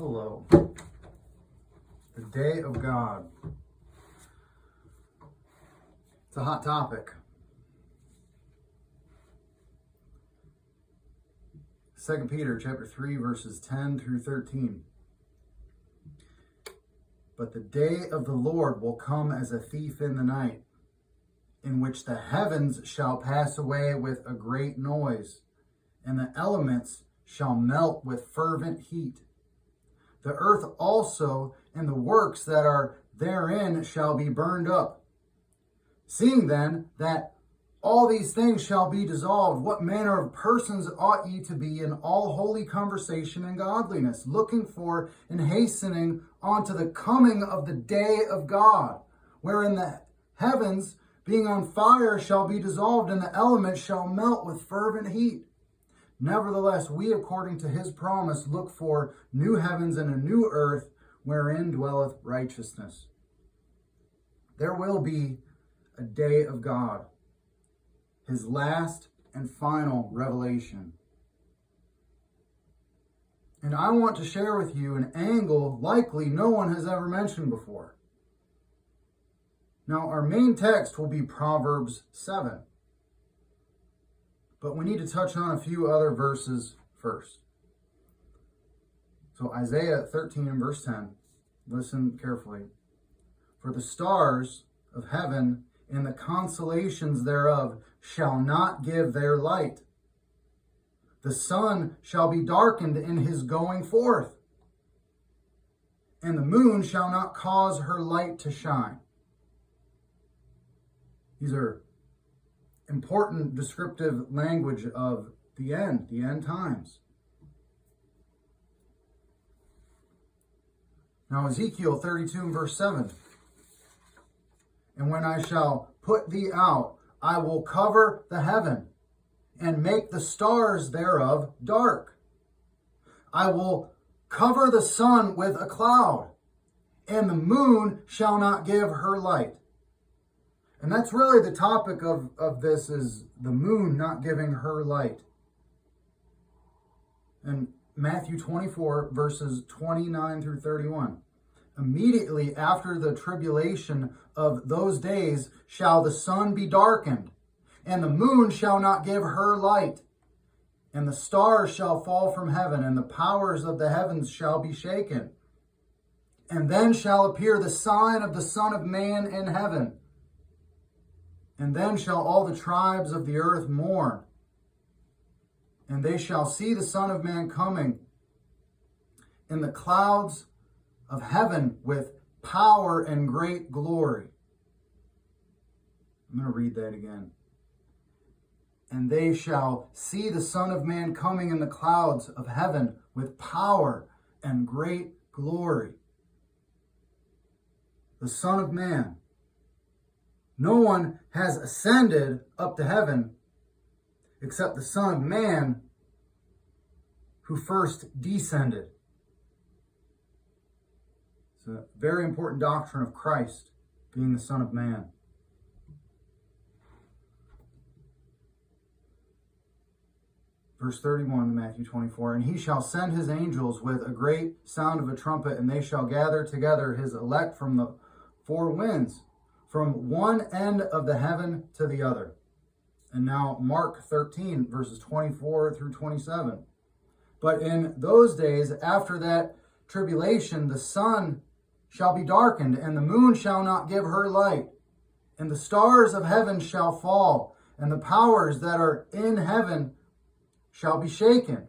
Hello. The day of God. It's a hot topic. 2 Peter chapter 3, verses 10 through 13. But the day of the Lord will come as a thief in the night, in which the heavens shall pass away with a great noise, and the elements shall melt with fervent heat. The earth also and the works that are therein shall be burned up. Seeing then that all these things shall be dissolved, what manner of persons ought ye to be in all holy conversation and godliness, looking for and hastening unto the coming of the day of God, wherein the heavens being on fire shall be dissolved, and the elements shall melt with fervent heat. Nevertheless, we, according to his promise, look for new heavens and a new earth, wherein dwelleth righteousness. There will be a day of God, his last and final revelation. And I want to share with you an angle likely no one has ever mentioned before. Now, our main text will be Proverbs 7. But we need to touch on a few other verses first. So Isaiah 13 and verse 10, listen carefully. For the stars of heaven and the constellations thereof shall not give their light. The sun shall be darkened in his going forth, and the moon shall not cause her light to shine. These are important descriptive language of the end times. Now Ezekiel 32 and verse 7. And when I shall put thee out, I will cover the heaven and make the stars thereof dark. I will cover the sun with a cloud, and the moon shall not give her light. And that's really the topic of this, is the moon not giving her light. In Matthew 24, verses 29 through 31. Immediately after the tribulation of those days shall the sun be darkened, and the moon shall not give her light, and the stars shall fall from heaven, and the powers of the heavens shall be shaken. And then shall appear the sign of the Son of Man in heaven. And then shall all the tribes of the earth mourn, and they shall see the Son of Man coming in the clouds of heaven with power and great glory. I'm going to read that again. And they shall see the Son of Man coming in the clouds of heaven with power and great glory. The Son of Man. No one has ascended up to heaven except the Son of Man, who first descended. It's a very important doctrine of Christ being the Son of Man. Verse 31 in Matthew 24, and he shall send his angels with a great sound of a trumpet, and they shall gather together his elect from the four winds, from one end of the heaven to the other. And now Mark 13, verses 24 through 27. But in those days, after that tribulation, the sun shall be darkened, and the moon shall not give her light, and the stars of heaven shall fall, and the powers that are in heaven shall be shaken.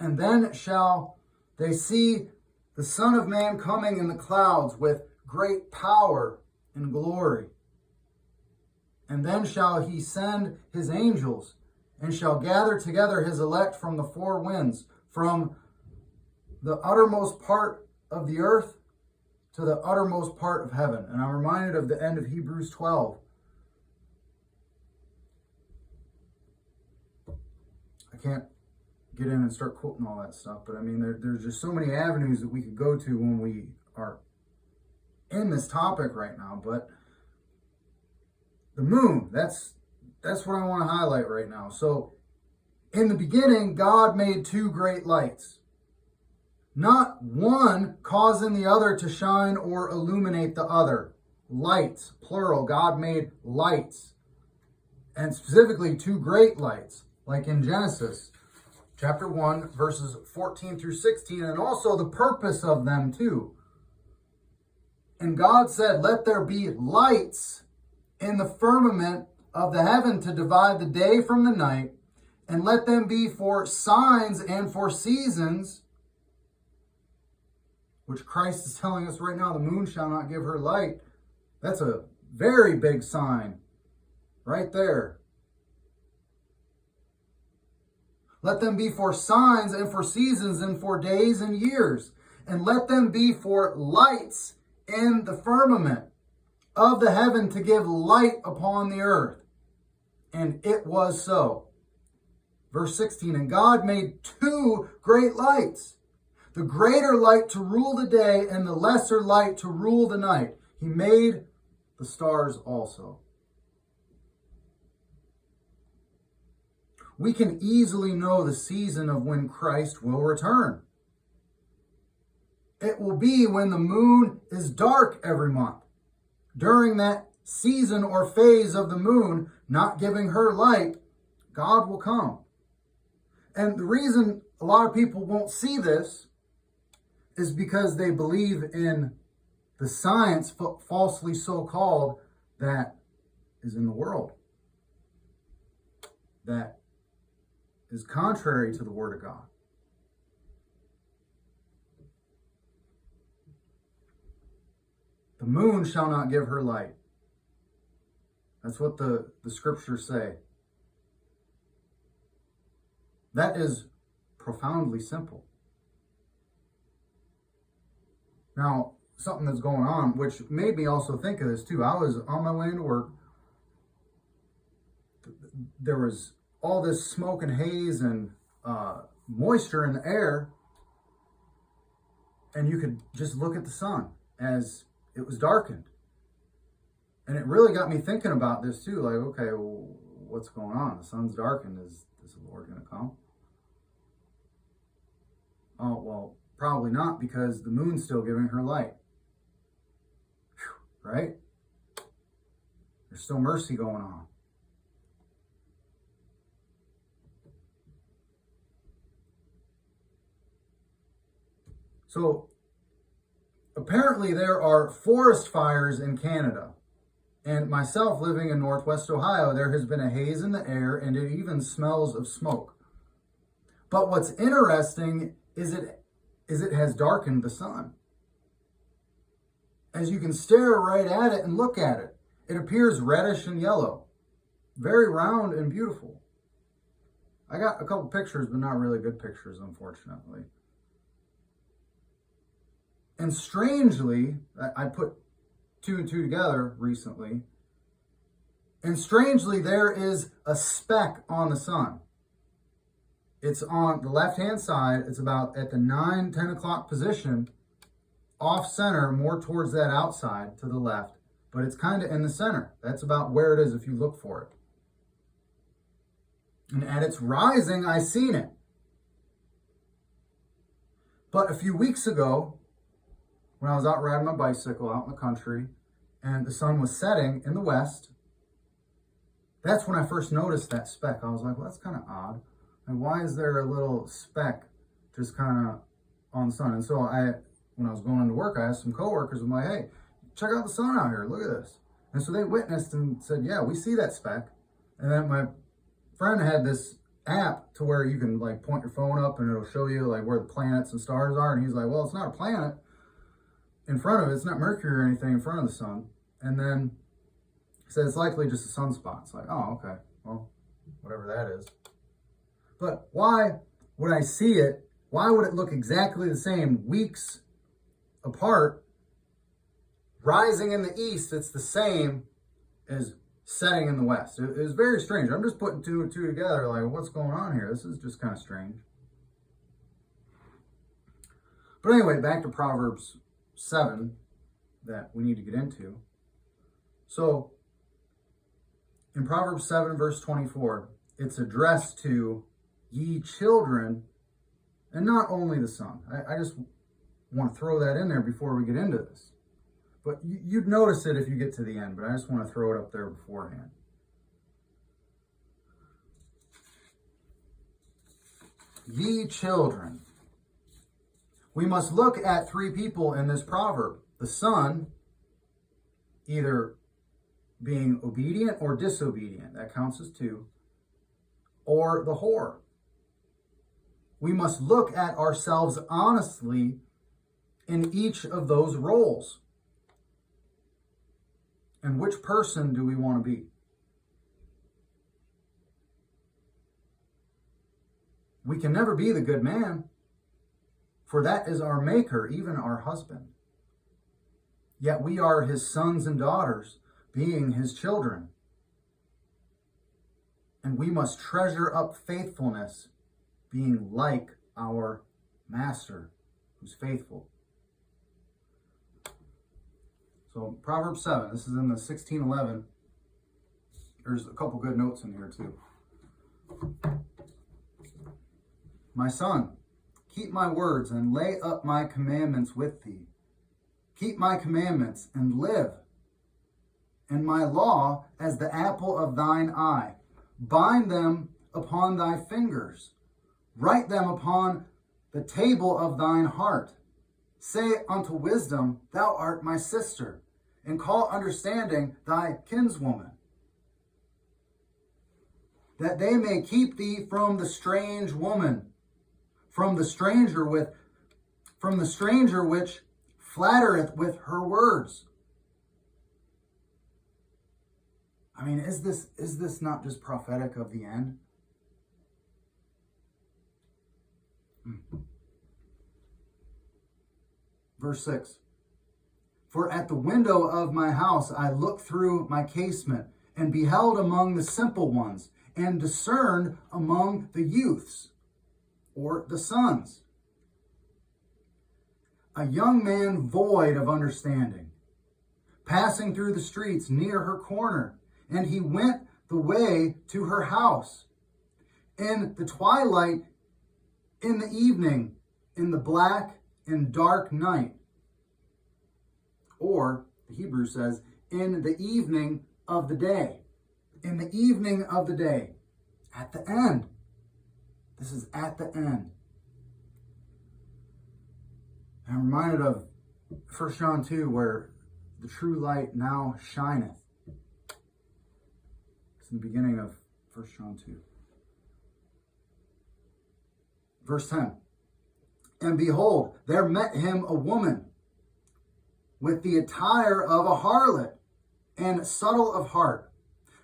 And then shall they see the Son of Man coming in the clouds with great power and glory. And then shall he send his angels, and shall gather together his elect from the four winds, from the uttermost part of the earth to the uttermost part of heaven. And I'm reminded of the end of Hebrews 12. I can't get in and start quoting all that stuff, but I mean, there's just so many avenues that we could go to when we are in this topic right now. But the moon, that's what I want to highlight right now. So in the beginning, God made two great lights. not one causing the other to shine or illuminate the other. Lights, plural. God made lights, and specifically two great lights, like in Genesis chapter 1, verses 14 through 16, and also the purpose of them too. And God said, let there be lights in the firmament of the heaven to divide the day from the night, and let them be for signs and for seasons, which Christ is telling us right now, the moon shall not give her light. That's a very big sign right there. Let them be for signs and for seasons and for days and years, and let them be for lights in the firmament of the heaven to give light upon the earth. And it was so. Verse 16, and God made two great lights, the greater light to rule the day and the lesser light to rule the night. He made the stars also. We can easily know the season of when Christ will return. It will be when the moon is dark every month. During that season or phase of the moon not giving her light, God will come. And the reason a lot of people won't see this is because they believe in the science, falsely so-called, that is in the world, that is contrary to the Word of God. The moon shall not give her light. That's what the scriptures say. That is profoundly simple. Now, something that's going on, which made me also think of this too. I was on my way into work. There was all this smoke and haze and moisture in the air. And you could just look at the sun as it was darkened. And it really got me thinking about this too. Like, okay, well, what's going on? The sun's darkened. Is the Lord going to come? Oh, well, probably not, because the moon's still giving her light. Whew, right? There's still mercy going on. So, apparently there are forest fires in Canada. And myself living in Northwest Ohio, there has been a haze in the air, and it even smells of smoke. But what's interesting is it has darkened the sun. As you can stare right at it and look at it, it appears reddish and yellow. Very round and beautiful. I got a couple pictures, but not really good pictures, unfortunately. And strangely, I put two and two together recently, and strangely, there is a speck on the sun. It's on the left-hand side. It's about at the 9, 10 o'clock position, off center, more towards that outside to the left, but it's kind of in the center. That's about where it is if you look for it. And at its rising, I seen it. But a few weeks ago, when I was out riding my bicycle out in the country and the sun was setting in the west, that's when I first noticed that speck. I was like, well, that's kind of odd. And why is there a little speck just kind of on the sun? And so when I was going into work, I asked some coworkers, I'm like, hey, check out the sun out here. Look at this. And so they witnessed and said, yeah, we see that speck. And then my friend had this app to where you can like point your phone up and it'll show you like where the planets and stars are. And he's like, well, it's not a planet in front of it. It's not Mercury or anything in front of the sun. And then he said it's likely just a sunspot. It's like, oh, okay. Well, whatever that is. But why would I see it? Why would it look exactly the same weeks apart? Rising in the east, it's the same as setting in the west. It was very strange. I'm just putting two and two together, like, what's going on here? This is just kind of strange. But anyway, back to Proverbs 7 that we need to get into. So, in Proverbs 7, verse 24, it's addressed to ye children And not only the son. I just want to throw that in there before we get into this. But you'd notice it if you get to the end, but I just want to throw it up there beforehand. Ye children. We must look at three people in this proverb. The son, either being obedient or disobedient, that counts as two, or the whore. We must look at ourselves honestly in each of those roles. And which person do we want to be? We can never be the good man, for that is our maker, even our husband. Yet we are his sons and daughters, being his children. And we must treasure up faithfulness, being like our master, who's faithful. So Proverbs 7, this is in the 16:11. There's a couple good notes in here too. My son, keep my words and lay up my commandments with thee. Keep my commandments and live, and my law as the apple of thine eye. Bind them upon thy fingers. Write them upon the table of thine heart. Say unto wisdom, thou art my sister, and call understanding thy kinswoman, that they may keep thee from the strange woman, from the stranger which flattereth with her words. I mean, is this not just prophetic of the end? Verse 6. For at the window of my house I looked through my casement, and beheld among the simple ones, and discerned among the youths, or the sons, a young man void of understanding, passing through the streets near her corner, and he went the way to her house. In the twilight, in the evening, in the black and dark night. Or, the Hebrew says, in the evening of the day. In the evening of the day. At the end. This is at the end. I'm reminded of 1 John 2, where the true light now shineth. It's in the beginning of 1 John 2. Verse 10. And behold, there met him a woman with the attire of a harlot and subtle of heart.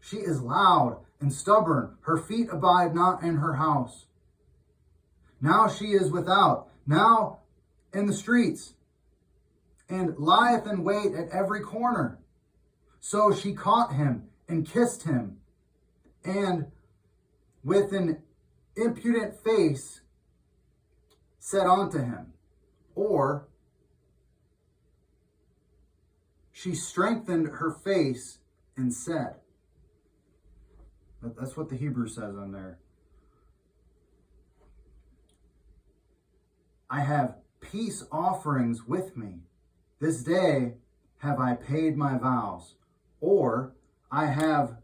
She is loud and stubborn. Her feet abide not in her house. Now she is without, now in the streets, and lieth in wait at every corner. So she caught him and kissed him, and with an impudent face said unto him, or she strengthened her face and said. That's what the Hebrew says on there. I have peace offerings with me. This day have I paid my vows. Or I have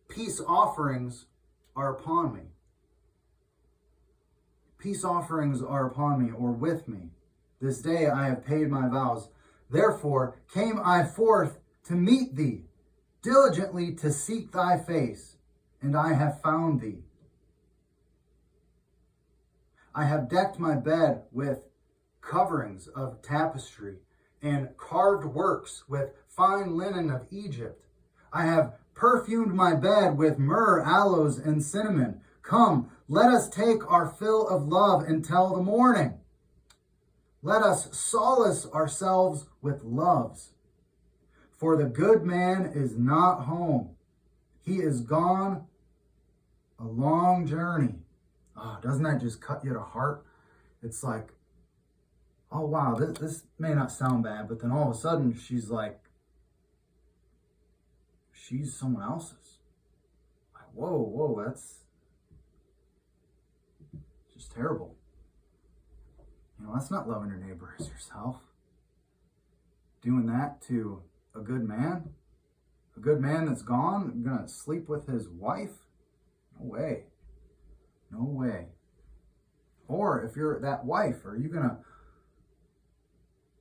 peace offerings are upon me. Peace offerings are upon me, or with me. This day I have paid my vows. Therefore came I forth to meet thee, diligently to seek thy face, and I have found thee. I have decked my bed with coverings of tapestry, and carved works with fine linen of Egypt. I have perfumed my bed with myrrh, aloes, and cinnamon. Come, let us take our fill of love until the morning. Let us solace ourselves with loves. For the good man is not home. He is gone a long journey. Oh, doesn't that just cut you to heart? It's like, oh wow, this may not sound bad, but then all of a sudden she's like, she's someone else's. Like, whoa, that's just terrible. That's not loving your neighbor as yourself. Doing that to a good man that's gone, gonna sleep with his wife? No way. No way. Or if you're that wife, are you gonna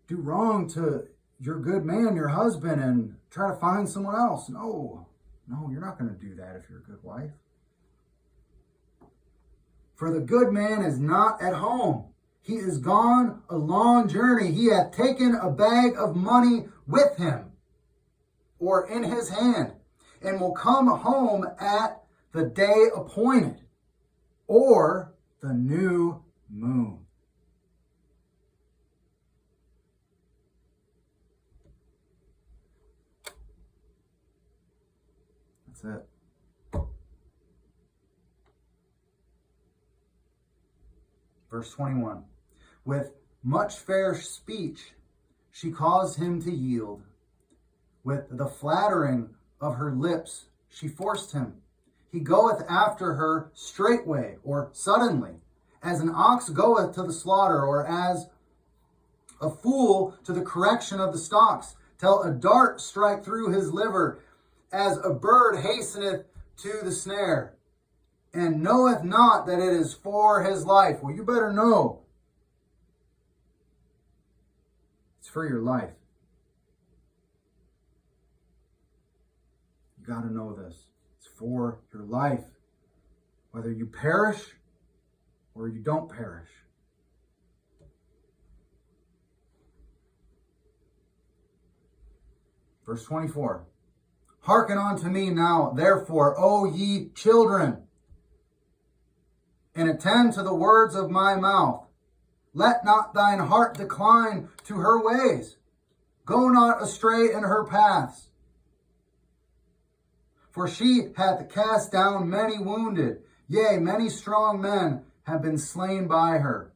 do wrong to your good man, your husband, and try to find someone else? No, you're not gonna do that if you're a good wife. For the good man is not at home. He is gone a long journey. He hath taken a bag of money with him, or in his hand, and will come home at the day appointed, or the new moon. That's it. Verse 21. With much fair speech she caused him to yield. With the flattering of her lips she forced him. He goeth after her straightway, or suddenly, as an ox goeth to the slaughter, or as a fool to the correction of the stocks, till a dart strike through his liver, as a bird hasteneth to the snare, and knoweth not that it is for his life. Well, you better know. It's for your life. You got to know this. It's for your life. Whether you perish or you don't perish. Verse 24. Hearken unto me now, therefore, O ye children, and attend to the words of my mouth. Let not thine heart decline to her ways. Go not astray in her paths. For she hath cast down many wounded, yea, many strong men have been slain by her.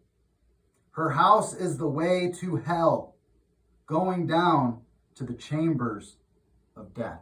Her house is the way to hell, going down to the chambers of death.